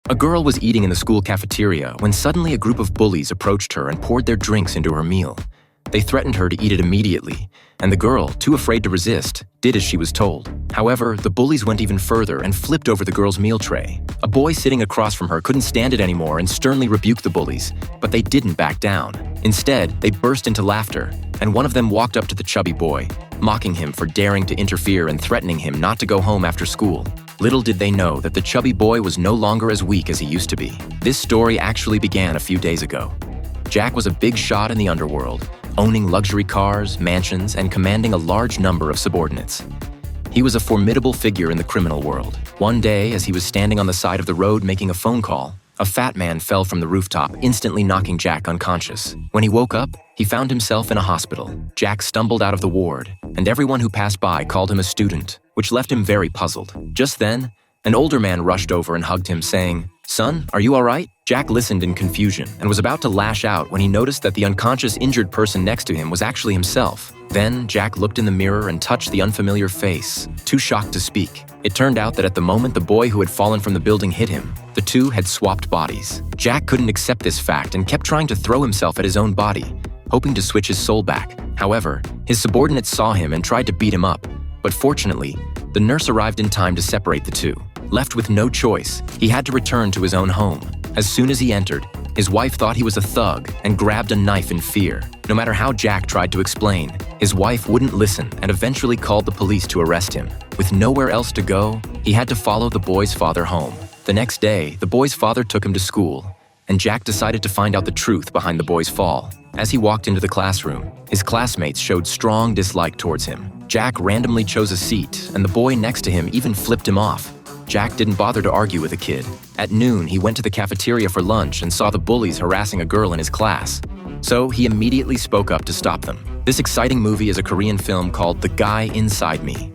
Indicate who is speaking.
Speaker 1: A girl was eating in the school cafeteria when suddenly a group of bullies approached her and poured their drinks into her meal. They threatened her to eat it immediately, and the girl, too afraid to resist, did as she was told. However, the bullies went even further and flipped over the girl's meal tray. A boy sitting across from her couldn't stand it anymore and sternly rebuked the bullies, but they didn't back down. Instead, they burst into laughter, and one of them walked up to the chubby boy, mocking him for daring to interfere and threatening him not to go home after school. Little did they know that the chubby boy was no longer as weak as he used to be. This story actually began a few days ago. Jack was a big shot in the underworld, owning luxury cars, mansions, and commanding a large number of subordinates. He was a formidable figure in the criminal world. One day, as he was standing on the side of the road making a phone call, a fat man fell from the rooftop, instantly knocking Jack unconscious. When he woke up, he found himself in a hospital. Jack stumbled out of the ward, and everyone who passed by called him a student, which left him very puzzled. Just then, an older man rushed over and hugged him, saying, "Son, are you all right?" Jack listened in confusion and was about to lash out when he noticed that the unconscious injured person next to him was actually himself. Then, Jack looked in the mirror and touched the unfamiliar face, too shocked to speak. It turned out that at the moment the boy who had fallen from the building hit him, the two had swapped bodies. Jack couldn't accept this fact and kept trying to throw himself at his own body, hoping to switch his soul back. However, his subordinates saw him and tried to beat him up, but fortunately, the nurse arrived in time to separate the two. Left with no choice, he had to return to his own home. As soon as he entered, his wife thought he was a thug and grabbed a knife in fear. No matter how Jack tried to explain, his wife wouldn't listen and eventually called the police to arrest him. With nowhere else to go, he had to follow the boy's father home. The next day, the boy's father took him to school, and Jack decided to find out the truth behind the boy's fall. As he walked into the classroom, his classmates showed strong dislike towards him. Jack randomly chose a seat, and the boy next to him even flipped him off. Jack didn't bother to argue with the kid. At noon, he went to the cafeteria for lunch and saw the bullies harassing a girl in his class. So he immediately spoke up to stop them. This exciting movie is a Korean film called The Guy Inside Me.